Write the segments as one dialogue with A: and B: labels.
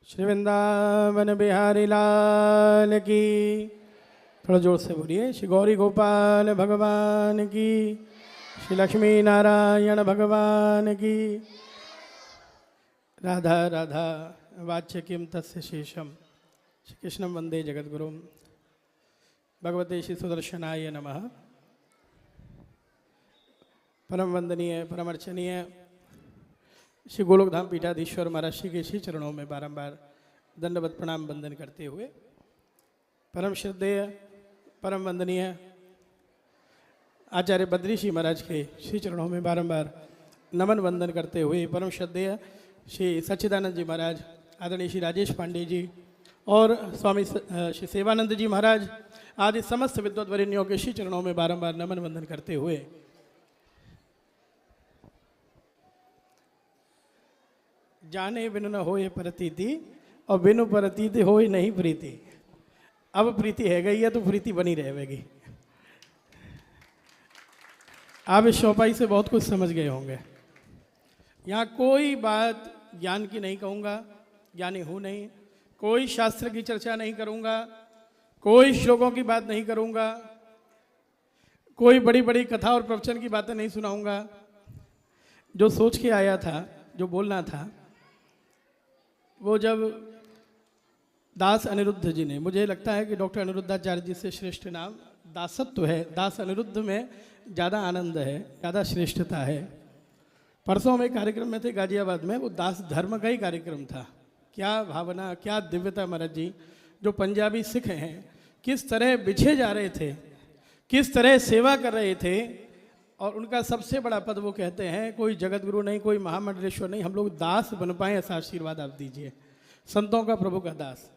A: श्री वृंदावन बिहारी लाल की। थोड़ा जोर से बोलिए। श्री गौरी गोपाल भगवान की, श्री लक्ष्मी नारायण भगवान की। राधा राधा वाच्य किम तस्य शेषम। श्री कृष्णं वंदे जगद्गुरुं। भगवते श्री सुदर्शनाय नमः। परम वंदनीय परम अर्चनीय श्री गोलोकधाम पीठाधीश्वर महाराज श्री के श्री चरणों में बारंबार दंडवत प्रणाम वंदन करते हुए, परम श्रद्धेय परम वंदनीय आचार्य बद्री श्री महाराज के श्री चरणों में बारंबार नमन वंदन करते हुए, परम श्रद्धेय श्री सच्चिदानंद जी महाराज, आदरणीय श्री राजेश पांडे जी और स्वामी श्री सेवानंद जी महाराज आदि समस्त विद्वत वरेण्यों के श्री चरणों में बारंबार नमन वंदन करते हुए, जाने बिनु न होए प्रतीति और बिनु प्रतीति होए नहीं प्रीति। अब प्रीति है गई है तो प्रीति बनी रहेगी। आप इस चौपाई से बहुत कुछ समझ गए होंगे। यहाँ कोई बात ज्ञान की नहीं कहूँगा, ज्ञानी हूँ नहीं। कोई शास्त्र की चर्चा नहीं करूँगा, कोई श्लोकों की बात नहीं करूँगा, कोई बड़ी बड़ी कथा और प्रवचन की बातें नहीं सुनाऊँगा। जो सोच के आया था, जो बोलना था, वो जब दास अनिरुद्ध जी ने, मुझे लगता है कि डॉक्टर अनिरुद्धाचार्य जी से श्रेष्ठ नाम दासत्व है। दास अनिरुद्ध में ज़्यादा आनंद है, ज़्यादा श्रेष्ठता है। परसों में कार्यक्रम में थे गाजियाबाद में, वो दास धर्म का ही कार्यक्रम था। क्या भावना, क्या दिव्यता महाराज जी। जो पंजाबी सिख हैं किस तरह बिछे जा रहे थे, किस तरह सेवा कर रहे थे। और उनका सबसे बड़ा पद वो कहते हैं, कोई जगतगुरु नहीं, कोई महामंडलेश्वर नहीं, हम लोग दास बन पाएँ, ऐसा आशीर्वाद आप दीजिए। संतों का प्रभु का दास।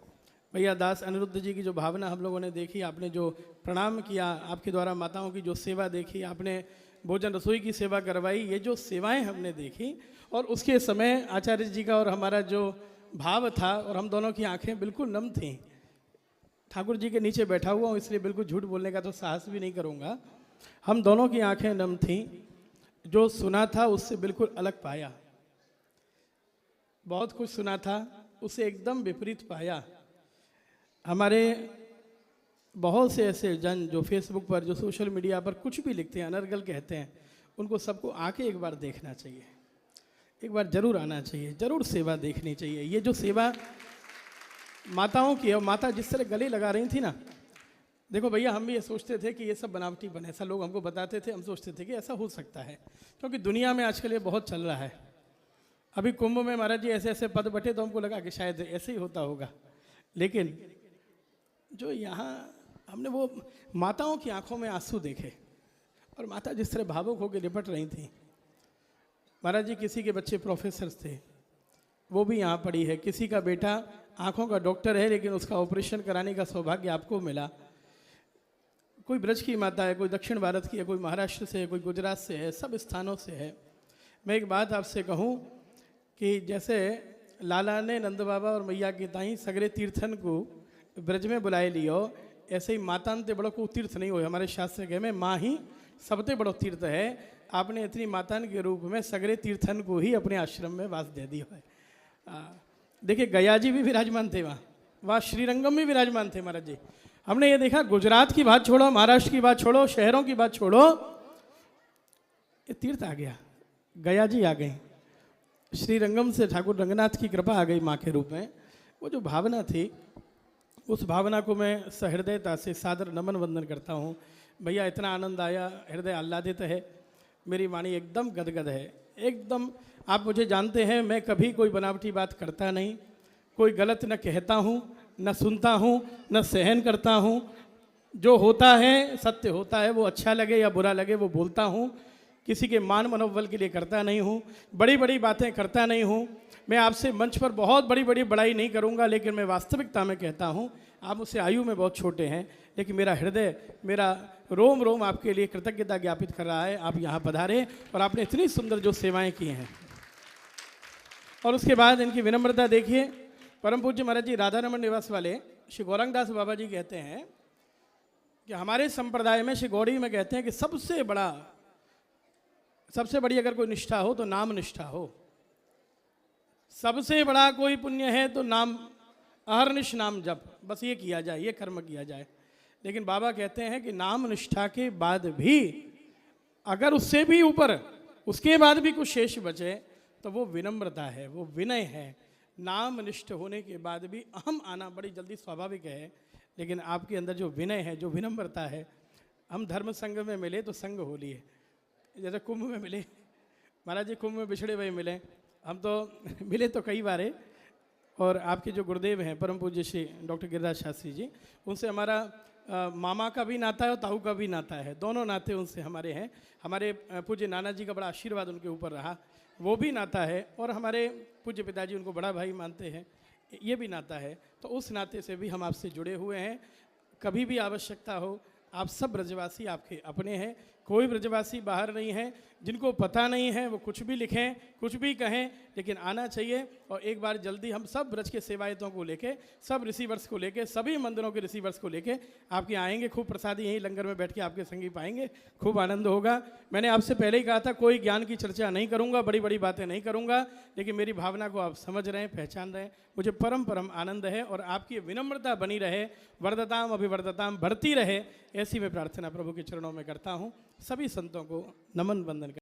A: भैया दास अनिरुद्ध जी की जो भावना हम लोगों ने देखी, आपने जो प्रणाम किया, आपके द्वारा माताओं की जो सेवा देखी, आपने भोजन रसोई की सेवा करवाई, ये जो सेवाएं हमने देखी, और उसके समय आचार्य जी का और हमारा जो भाव था, और हम दोनों की आंखें बिल्कुल नम थीं। ठाकुर जी के नीचे बैठा हुआ हूँ इसलिए बिल्कुल झूठ बोलने का तो साहस भी नहीं करूँगा। हम दोनों की आंखें नम थीं। जो सुना था उससे बिल्कुल अलग पाया। बहुत कुछ सुना था, उसे एकदम विपरीत पाया। हमारे बहुत से ऐसे जन जो फेसबुक पर, जो सोशल मीडिया पर कुछ भी लिखते हैं, अनर्गल कहते हैं, उनको सबको आके एक बार देखना चाहिए, एक बार जरूर आना चाहिए, जरूर सेवा देखनी चाहिए। ये जो सेवा माताओं की है, माता जिस तरह गले लगा रही थी ना, देखो भैया हम भी ये सोचते थे कि ये सब बनावटी बने, ऐसा लोग हमको बताते थे, हम सोचते थे कि ऐसा हो सकता है, क्योंकि दुनिया में आजकल ये बहुत चल रहा है। अभी कुंभ में महाराज जी ऐसे ऐसे पद बटे तो हमको लगा कि शायद ऐसे ही होता होगा, लेकिन जो यहाँ हमने वो माताओं की आंखों में आंसू देखे, और माता जिस तरह भावुक होकर लिपट रही थी। महाराज जी किसी के बच्चे प्रोफेसर थे, वो भी यहाँ पड़ी है। किसी का बेटा आंखों का डॉक्टर है, लेकिन उसका ऑपरेशन कराने का सौभाग्य आपको मिला। कोई ब्रज की माता है, कोई दक्षिण भारत की है, कोई महाराष्ट्र से है, कोई गुजरात से है, सब स्थानों से है। मैं एक बात आपसे कहूँ कि जैसे लाला ने नंद बाबा और मैया की ताई सगरे तीर्थन को ब्रज में बुलाए लियो, ऐसे ही माता ते बड़ो को तीर्थ नहीं हो। हमारे शास्त्र के में माँ ही सबसे बड़ो तीर्थ है। आपने इतनी मातान के रूप में सगरे तीर्थन को ही अपने आश्रम में वास दे दिया है। देखिए गया जी भी विराजमान थे वहाँ श्रीरंगम भी विराजमान थे महाराज जी। हमने ये देखा, गुजरात की बात छोड़ो, महाराष्ट्र की बात छोड़ो, शहरों की बात छोड़ो, ये तीर्थ आ गया, गया जी आ गए। श्रीरंगम से ठाकुर रंगनाथ की कृपा आ गई माँ के रूप में। वो जो भावना थी, उस भावना को मैं सहृदयता से सादर नमन वंदन करता हूँ। भैया इतना आनंद आया, हृदय आह्लादित है, मेरी वाणी एकदम गदगद है, एकदम। आप मुझे जानते हैं, मैं कभी कोई बनावटी बात करता नहीं, कोई गलत न कहता हूँ, न सुनता हूँ, न सहन करता हूँ। जो होता है सत्य होता है, वो अच्छा लगे या बुरा लगे वो बोलता हूँ। किसी के मान मनोबल के लिए करता नहीं हूँ, बड़ी बड़ी बातें करता नहीं हूँ। मैं आपसे मंच पर बहुत बड़ी बड़ी बड़ाई नहीं करूँगा, लेकिन मैं वास्तविकता में कहता हूँ। आप मुझसे आयु में बहुत छोटे हैं, लेकिन मेरा हृदय, मेरा रोम रोम आपके लिए कृतज्ञता ज्ञापित कर रहा है। आप यहाँ पधारे और आपने इतनी सुंदर जो सेवाएं की हैं, और उसके बाद इनकी विनम्रता देखिए। परम पूज्य महाराज जी राधा रमन निवास वाले श्री गौरंगदास बाबा जी कहते हैं कि हमारे संप्रदाय में, श्री गौड़ी में कहते हैं कि सबसे बड़ी अगर कोई निष्ठा हो तो नाम निष्ठा हो। सबसे बड़ा कोई पुण्य है तो नाम, अहरनिश नाम जप, बस ये किया जाए, ये कर्म किया जाए। लेकिन बाबा कहते हैं कि नाम निष्ठा के बाद भी अगर उससे भी ऊपर, उसके बाद भी कुछ शेष बचे तो वो विनम्रता है, वो विनय है। नाम निष्ठ होने के बाद भी अहम आना बड़ी जल्दी स्वाभाविक है, लेकिन आपके अंदर जो विनय है, जो विनम्रता है। हम धर्म संघ में मिले तो संघ हो लिए, जैसे कुंभ में मिले, महाराज जी कुंभ में बिछड़े हुए मिले, हम तो मिले तो कई बार है। और आपके जो गुरुदेव हैं परम पूज्य श्री डॉक्टर गिरिराज शास्त्री जी, उनसे हमारा मामा का भी नाता है और ताऊ का भी नाता है, दोनों नाते उनसे हमारे हैं। हमारे पूज्य नाना जी का बड़ा आशीर्वाद उनके ऊपर रहा, वो भी नाता है। और हमारे पूज्य पिताजी उनको बड़ा भाई मानते हैं, ये भी नाता है। तो उस नाते से भी हम आपसे जुड़े हुए हैं। कभी भी आवश्यकता हो, आप सब ब्रजवासी आपके अपने हैं, कोई ब्रजवासी बाहर नहीं है। जिनको पता नहीं है वो कुछ भी लिखें, कुछ भी कहें, लेकिन आना चाहिए। और एक बार जल्दी हम सब ब्रज के सेवायतों को लेके, सब रिसीवर्स को लेके, सभी मंदिरों के रिसीवर्स को लेके आपके आएंगे। खूब प्रसादी यहीं लंगर में बैठ के आपके संगी पाएंगे, खूब आनंद होगा। मैंने आपसे पहले ही कहा था कोई ज्ञान की चर्चा नहीं करूंगा, बड़ी बड़ी बातें नहीं करूंगा, लेकिन मेरी भावना को आप समझ रहे हैं, पहचान रहे हैं, मुझे परम परम आनंद है। और आपकी विनम्रता बनी रहे, वर्धताम अभिवर्धताम बढ़ती रहे, ऐसी मैं प्रार्थना प्रभु के चरणों में करता हूँ। सभी संतों को नमन वंदन